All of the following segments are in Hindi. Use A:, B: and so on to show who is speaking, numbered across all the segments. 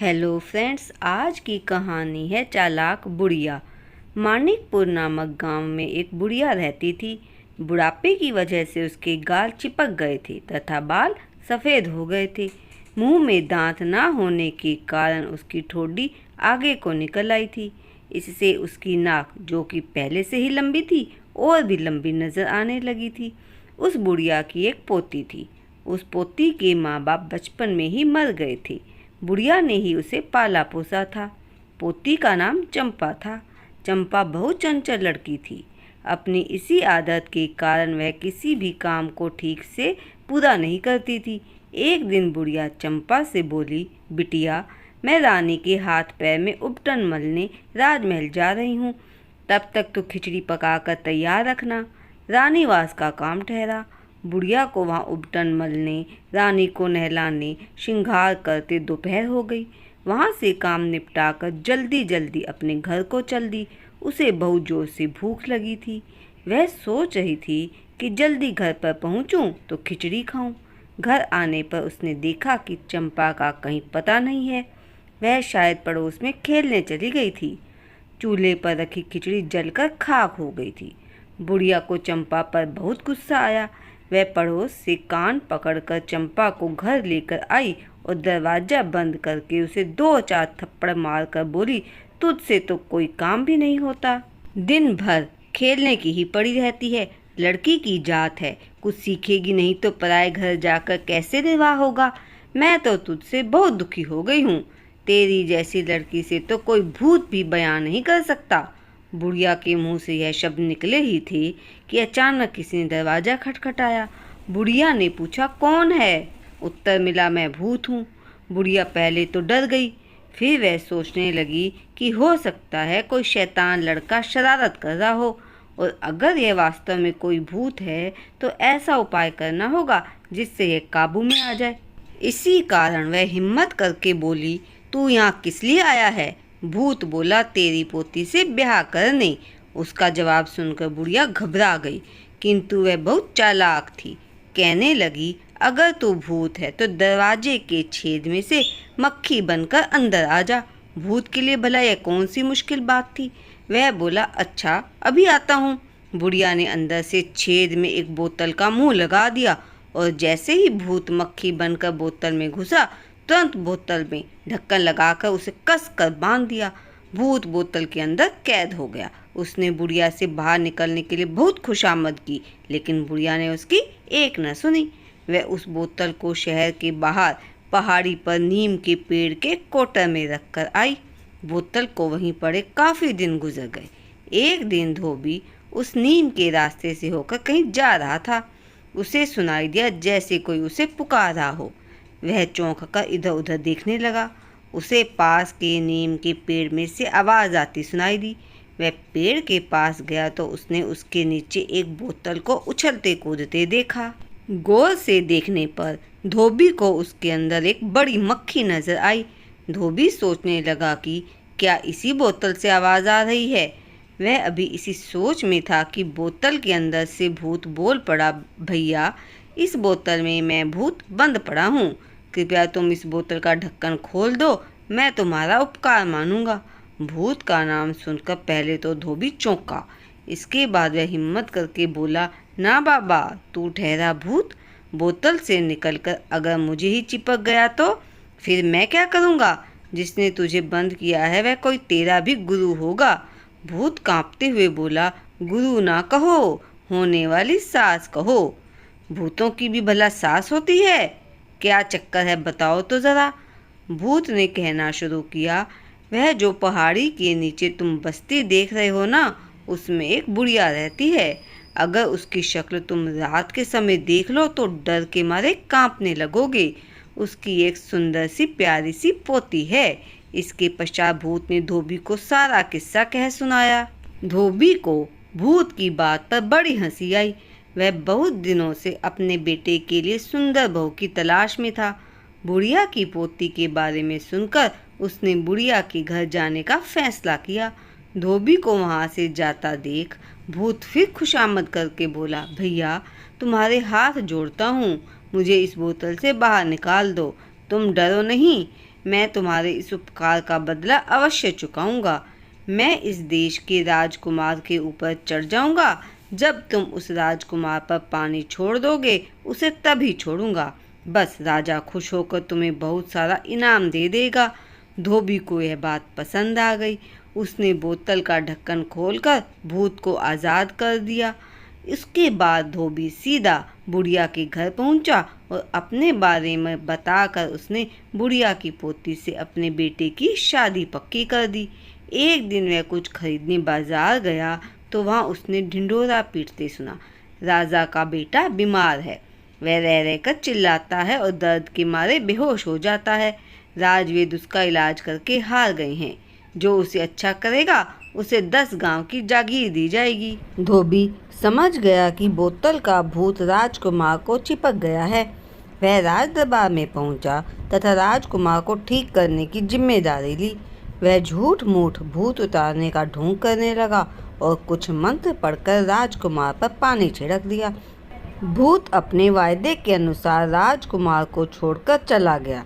A: हेलो फ्रेंड्स, आज की कहानी है चालाक बुढ़िया। मानिकपुर नामक गांव में एक बुढ़िया रहती थी। बुढ़ापे की वजह से उसके गाल चिपक गए थे तथा बाल सफ़ेद हो गए थे। मुंह में दांत ना होने के कारण उसकी ठोड़ी आगे को निकल आई थी। इससे उसकी नाक, जो कि पहले से ही लंबी थी, और भी लंबी नज़र आने लगी थी। उस बुढ़िया की एक पोती थी। उस पोती के माँ बाप बचपन में ही मर गए थे। बुढ़िया ने ही उसे पाला पोसा था। पोती का नाम चंपा था। चंपा बहुत चंचल लड़की थी। अपनी इसी आदत के कारण वह किसी भी काम को ठीक से पूरा नहीं करती थी। एक दिन बुढ़िया चंपा से बोली, बिटिया, मैं रानी के हाथ पैर में उबटन मलने राजमहल जा रही हूँ। तब तक तो खिचड़ी पकाकर तैयार रखना। रानीवास का काम ठहरा। बुढ़िया को वहाँ उबटन मलने, रानी को नहलाने, श्रृंगार करते दोपहर हो गई। वहाँ से काम निपटाकर जल्दी जल्दी अपने घर को चल दी। उसे बहुत जोर से भूख लगी थी। वह सोच रही थी कि जल्दी घर पर पहुँचूँ तो खिचड़ी खाऊं। घर आने पर उसने देखा कि चंपा का कहीं पता नहीं है। वह शायद पड़ोस में खेलने चली गई थी। चूल्हे पर रखी खिचड़ी जलकर खाक हो गई थी। बुढ़िया को चंपा पर बहुत गुस्सा आया। वह पड़ोस से कान पकड़कर चंपा को घर लेकर आई और दरवाजा बंद करके उसे 2-4 थप्पड़ मारकर बोली, तुझसे तो कोई काम भी नहीं होता। दिन भर खेलने की ही पड़ी रहती है। लड़की की जात है, कुछ सीखेगी नहीं तो पराए घर जाकर कैसे निर्वाह होगा। मैं तो तुझसे बहुत दुखी हो गई हूँ। तेरी जैसी लड़की से तो कोई भूत भी बयान नहीं कर सकता। बुढ़िया के मुंह से यह शब्द निकले ही थे कि अचानक किसी ने दरवाजा खटखटाया। बुढ़िया ने पूछा, कौन है? उत्तर मिला, मैं भूत हूँ। बुढ़िया पहले तो डर गई, फिर वह सोचने लगी कि हो सकता है कोई शैतान लड़का शरारत कर रहा हो, और अगर यह वास्तव में कोई भूत है तो ऐसा उपाय करना होगा जिससे यह काबू में आ जाए। इसी कारण वह हिम्मत करके बोली, तू यहाँ किस लिए आया है? भूत बोला, तेरी पोती से ब्याह करने। उसका जवाब सुनकर बुढ़िया घबरा गई, किंतु वह बहुत चालाक थी। कहने लगी, अगर तू भूत है तो दरवाजे के छेद में से मक्खी बनकर अंदर आ जा। भूत के लिए भला यह कौन सी मुश्किल बात थी? वह बोला, अच्छा, अभी आता हूँ। बुढ़िया ने अंदर से छेद में एक बोतल का मुंह लगा दिया, और जैसे ही भूत मक्खी बनकर बोतल में घुसा, तुरंत बोतल में ढक्कन लगाकर उसे कस कर बांध दिया। भूत बोतल के अंदर कैद हो गया। उसने बुढ़िया से बाहर निकलने के लिए बहुत खुशामद की, लेकिन बुढ़िया ने उसकी एक न सुनी। वह उस बोतल को शहर के बाहर पहाड़ी पर नीम के पेड़ के कोटर में रखकर आई। बोतल को वहीं पड़े काफ़ी दिन गुजर गए। एक दिन धोबी उस नीम के रास्ते से होकर कहीं जा रहा था। उसे सुनाई दिया जैसे कोई उसे पुकार रहा हो। वह चौंक कर इधर उधर देखने लगा। उसे पास के नीम के पेड़ में से आवाज़ आती सुनाई दी। वह पेड़ के पास गया तो उसने उसके नीचे एक बोतल को उछलते कूदते देखा। गौर से देखने पर धोबी को उसके अंदर एक बड़ी मक्खी नजर आई। धोबी सोचने लगा कि क्या इसी बोतल से आवाज़ आ रही है। वह अभी इसी सोच में था कि बोतल के अंदर से भूत बोल पड़ा, भैया, इस बोतल में मैं भूत बंद पड़ा हूँ। कृपया तुम इस बोतल का ढक्कन खोल दो, मैं तुम्हारा उपकार मानूंगा। भूत का नाम सुनकर पहले तो धोबी चौंका। इसके बाद वह हिम्मत करके बोला, ना बाबा, तू ठहरा भूत। बोतल से निकलकर अगर मुझे ही चिपक गया तो फिर मैं क्या करूँगा? जिसने तुझे बंद किया है वह कोई तेरा भी गुरु होगा। भूत कांपते हुए बोला, गुरु ना कहो, होने वाली सास कहो। भूतों की भी भला सास होती है? क्या चक्कर है, बताओ तो ज़रा। भूत ने कहना शुरू किया, वह जो पहाड़ी के नीचे तुम बस्ती देख रहे हो ना, उसमें एक बुढ़िया रहती है। अगर उसकी शक्ल तुम रात के समय देख लो तो डर के मारे कांपने लगोगे। उसकी एक सुंदर सी प्यारी सी पोती है। इसके पश्चात भूत ने धोबी को सारा किस्सा कह सुनाया। धोबी को भूत की बात पर बड़ी हंसी आई। वह बहुत दिनों से अपने बेटे के लिए सुंदर बहू की तलाश में था। बुढ़िया की पोती के बारे में सुनकर उसने बुढ़िया के घर जाने का फैसला किया। धोबी को वहां से जाता देख भूत फिर खुशामद करके बोला, भैया, तुम्हारे हाथ जोड़ता हूँ, मुझे इस बोतल से बाहर निकाल दो। तुम डरो नहीं, मैं तुम्हारे इस उपकार का बदला अवश्य चुकाऊंगा। मैं इस देश के राजकुमार के ऊपर चढ़ जाऊंगा। जब तुम उस राजकुमार पर पानी छोड़ दोगे, उसे तभी छोड़ूंगा। बस राजा खुश होकर तुम्हें बहुत सारा इनाम दे देगा। धोबी को यह बात पसंद आ गई। उसने बोतल का ढक्कन खोलकर भूत को आज़ाद कर दिया। इसके बाद धोबी सीधा बुढ़िया के घर पहुंचा और अपने बारे में बताकर उसने बुढ़िया की पोती से अपने बेटे की शादी पक्की कर दी। एक दिन वह कुछ खरीदने बाजार गया तो वहाँ उसने ढिंढोरा पीटते सुना। राजा का बेटा बीमार है। वह रह रहकर चिल्लाता है और दर्द के मारे बेहोश हो जाता है। राजवैद्य उसका इलाज करके हार गए हैं। जो उसे अच्छा करेगा उसे 10 गांव की जागीर दी जाएगी। धोबी समझ गया कि बोतल का भूत राजकुमार को चिपक गया है। वह राज दरबार में पहुंचा तथा राजकुमार को ठीक करने की जिम्मेदारी ली। वह झूठ मूठ भूत उतारने का ढोंग करने लगा और कुछ मंत्र पढ़कर राजकुमार पर पानी छिड़क दिया। भूत अपने वायदे के अनुसार राजकुमार को छोड़कर चला गया।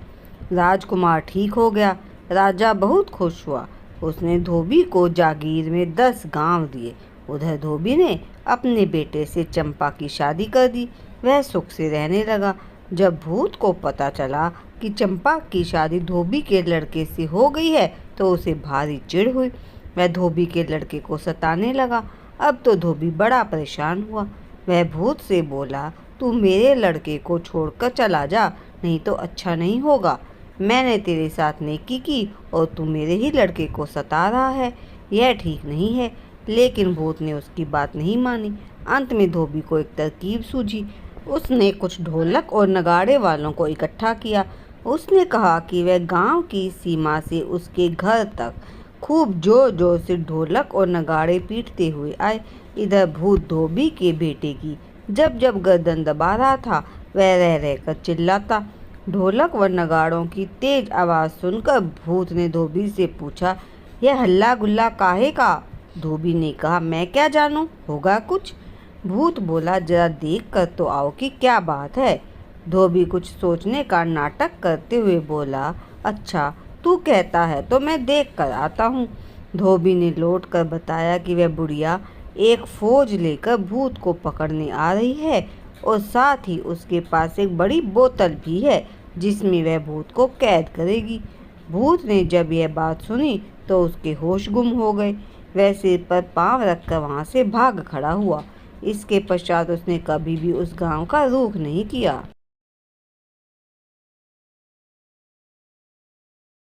A: राजकुमार ठीक हो गया। राजा बहुत खुश हुआ। उसने धोबी को जागीर में 10 गांव दिए। उधर धोबी ने अपने बेटे से चंपा की शादी कर दी। वह सुख से रहने लगा। जब भूत को पता चला कि चंपा की शादी धोबी के लड़के से हो गई है तो उसे भारी चिढ़ हुई। वह धोबी के लड़के को सताने लगा। अब तो धोबी बड़ा परेशान हुआ। वह भूत से बोला, तू मेरे लड़के को छोड़कर चला जा, नहीं तो अच्छा नहीं होगा। मैंने तेरे साथ नेकी की और तू मेरे ही लड़के को सता रहा है। यह ठीक नहीं है। लेकिन भूत ने उसकी बात नहीं मानी। अंत में धोबी को एक तरकीब सूझी। उसने कुछ ढोलक और नगाड़े वालों को इकट्ठा किया। उसने कहा कि वह गांव की सीमा से उसके घर तक खूब जोर जोर से ढोलक और नगाड़े पीटते हुए आए। इधर भूत धोबी के बेटे की जब जब गर्दन दबा रहा था, वह रह रहकर चिल्लाता। ढोलक व नगाड़ों की तेज आवाज़ सुनकर भूत ने धोबी से पूछा, यह हल्ला गुल्ला काहे का? धोबी ने कहा, मैं क्या जानूं, होगा कुछ। भूत बोला, जरा देख कर तो आओ कि क्या बात है। धोबी कुछ सोचने का नाटक करते हुए बोला, अच्छा तू कहता है तो मैं देख कर आता हूँ। धोबी ने लौट कर बताया कि वह बुढ़िया एक फौज लेकर भूत को पकड़ने आ रही है और साथ ही उसके पास एक बड़ी बोतल भी है जिसमें वह भूत को कैद करेगी। भूत ने जब यह बात सुनी तो उसके होश गुम हो गए। वह सिर पर पाँव रखकर वहाँ से भाग खड़ा हुआ। इसके पश्चात उसने कभी भी उस गांव का रुख नहीं किया।